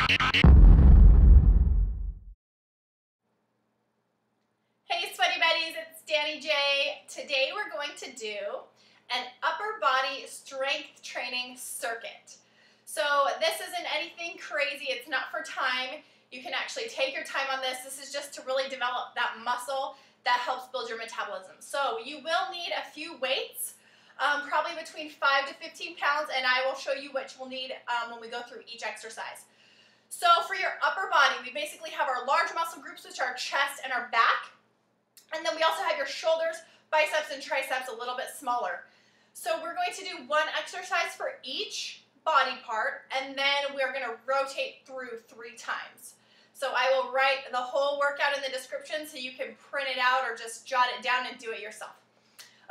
Hey Sweaty Betties, it's Danny J. Today we're going to do an upper body strength training circuit. So this isn't anything crazy, it's not for time. You can actually take your time on this. This is just to really develop that muscle that helps build your metabolism. So you will need a few weights, probably between 5 to 15 pounds, and I will show you which we'll need when we go through each exercise. So for your upper body, we basically have our large muscle groups, which are our chest and our back. And then we also have your shoulders, biceps, and triceps a little bit smaller. So we're going to do one exercise for each body part, and then we're going to rotate through 3 times. So I will write the whole workout in the description so you can print it out or just jot it down and do it yourself.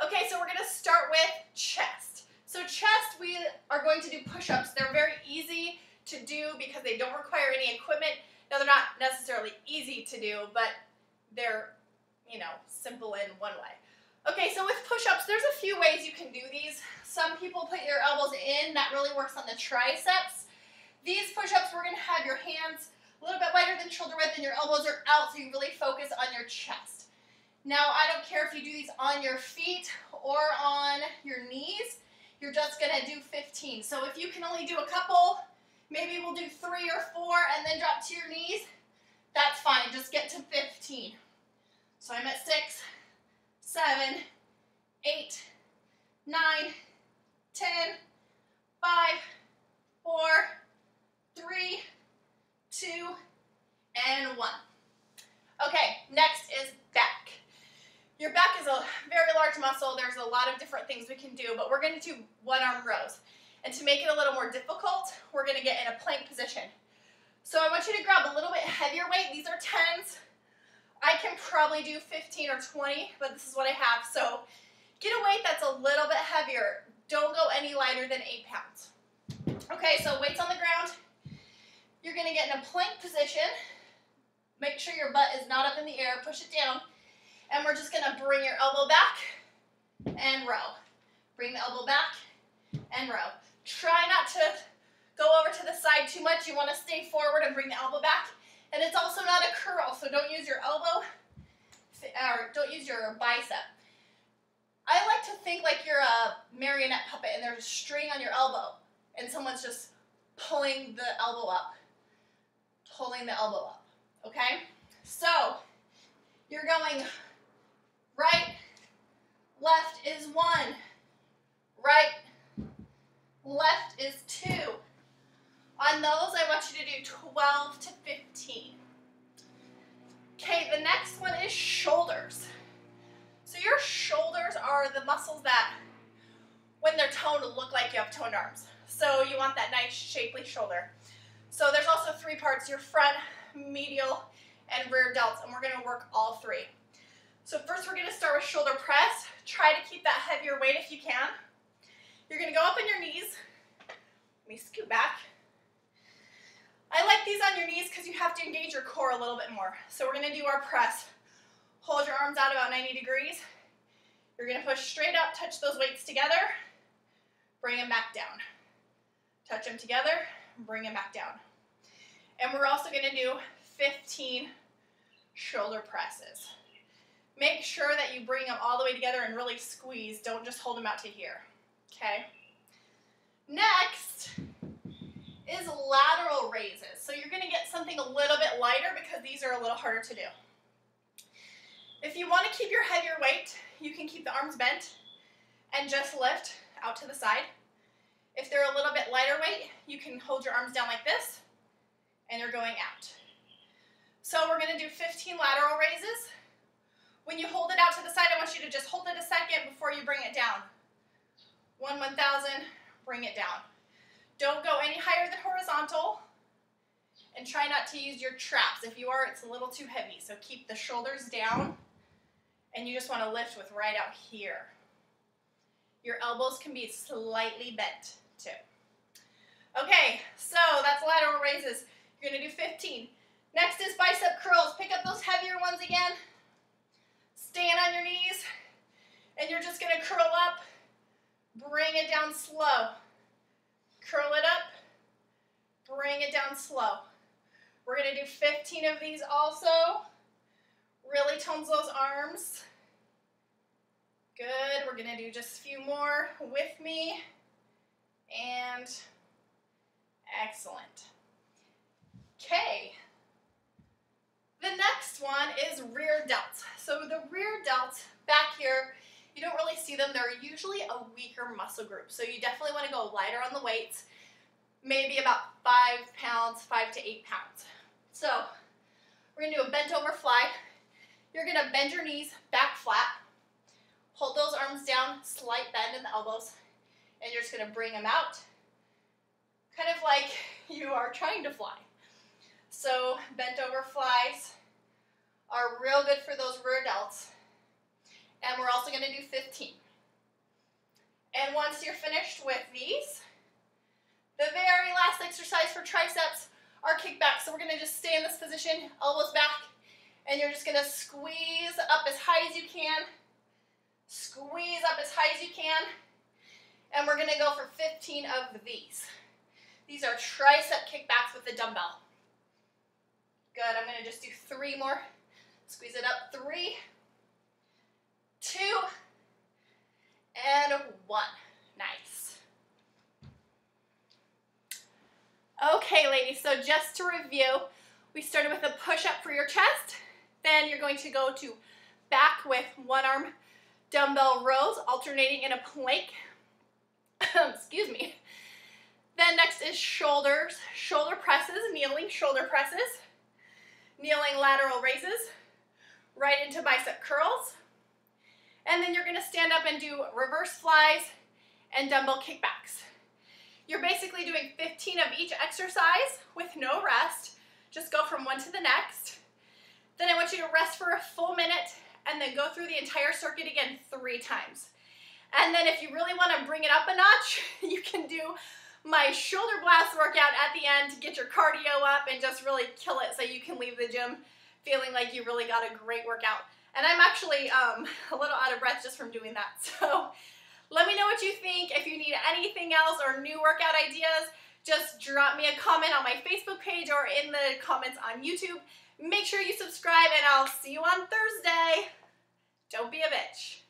Okay, so we're going to start with chest. So chest, we are going to do push-ups. They're very easy to do because they don't require any equipment. Now, they're not necessarily easy to do, but they're, simple in one way. Okay, so with push-ups, there's a few ways you can do these. Some people put your elbows in. That really works on the triceps. These push-ups, we're going to have your hands a little bit wider than shoulder width and your elbows are out, so you really focus on your chest. Now, I don't care if you do these on your feet or on your knees. You're just going to do 15. So if you can only do a couple, maybe we'll do 3 or 4 and then drop to your knees. That's fine. Just get to 15. So I'm at 6, 7, 8, 9, 10, 5, 4, 3, 2, and 1. Okay, next is back. Your back is a very large muscle. There's a lot of different things we can do, but we're going to do one-arm rows. And to make it a little more difficult, we're going to get in a plank position. So I want you to grab a little bit heavier weight. These are 10s. I can probably do 15 or 20, but this is what I have. So get a weight that's a little bit heavier. Don't go any lighter than 8 pounds. Okay, so weights on the ground. You're going to get in a plank position. Make sure your butt is not up in the air. Push it down. And we're just going to bring your elbow back and row. Bring the elbow back and row. Try not to go over to the side too much. You want to stay forward and bring the elbow back. And it's also not a curl, so don't use your elbow or don't use your bicep. I like to think like you're a marionette puppet and there's a string on your elbow and someone's just pulling the elbow up. Pulling the elbow up, okay? So you're going right, left is 1, right, left is 2. On those, I want you to do 12 to 15. Okay, the next one is shoulders. So your shoulders are the muscles that, when they're toned, look like you have toned arms. So you want that nice, shapely shoulder. So there's also 3 parts, your front, medial, and rear delts, and we're going to work all 3. So first we're going to start with shoulder press. Try to keep that heavier weight if you can. You're going to go up on your knees. Let me scoot back. I like these on your knees because you have to engage your core a little bit more. So we're going to do our press. Hold your arms out about 90 degrees. You're going to push straight up, touch those weights together, bring them back down. Touch them together, bring them back down. And we're also going to do 15 shoulder presses. Make sure that you bring them all the way together and really squeeze. Don't just hold them out to here. Okay? Next is lateral raises. So you're going to get something a little bit lighter because these are a little harder to do. If you want to keep your heavier weight, you can keep the arms bent and just lift out to the side. If they're a little bit lighter weight, you can hold your arms down like this and you're going out. So we're going to do 15 lateral raises. When you hold it out to the side, I want you to just hold it a second before you bring it down. 1 1,000, bring it down. Don't go any higher than horizontal, and try not to use your traps. If you are, it's a little too heavy, so keep the shoulders down, and you just want to lift with right out here. Your elbows can be slightly bent, too. Okay, so that's lateral raises. You're going to do 15. Next is bicep curls. Pick up those heavier ones again. Stand on your knees, and you're just going to curl up. Bring it down slow. Curl it up. Bring it down slow. We're gonna do 15 of these also. Really tones those arms. Good, we're gonna do just a few more with me. And excellent. Okay. The next one is rear delts. So the rear delts back here, you don't really see them. They're usually a weaker muscle group. So you definitely want to go lighter on the weights, maybe about 5 pounds, 5 to 8 pounds. So we're going to do a bent over fly. You're going to bend your knees back flat, hold those arms down, slight bend in the elbows, and you're just going to bring them out, kind of like you are trying to fly. So bent over flies are real good for those rear delts. And we're also going to do 15. And once you're finished with these, the very last exercise for triceps are kickbacks. So we're going to just stay in this position, elbows back, and you're just going to squeeze up as high as you can. Squeeze up as high as you can. And we're going to go for 15 of these. These are tricep kickbacks with the dumbbell. Good, I'm going to just do 3 more. Squeeze it up, 3, 2, and 1. Nice. Okay, ladies, so just to review, we started with a push-up for your chest. Then you're going to go to back with one arm dumbbell rows, alternating in a plank. Excuse me. Then next is shoulders, shoulder presses, kneeling shoulder presses. Kneeling lateral raises, right into bicep curls. And then you're going to stand up and do reverse flies and dumbbell kickbacks. You're basically doing 15 of each exercise with no rest. Just go from one to the next. Then I want you to rest for a full minute and then go through the entire circuit again 3 times. And then if you really want to bring it up a notch, you can do my shoulder blast workout at the end to get your cardio up and just really kill it so you can leave the gym feeling like you really got a great workout. And I'm actually a little out of breath just from doing that. So let me know what you think. If you need anything else or new workout ideas, just drop me a comment on my Facebook page or in the comments on YouTube. Make sure you subscribe and I'll see you on Thursday. Don't be a bitch.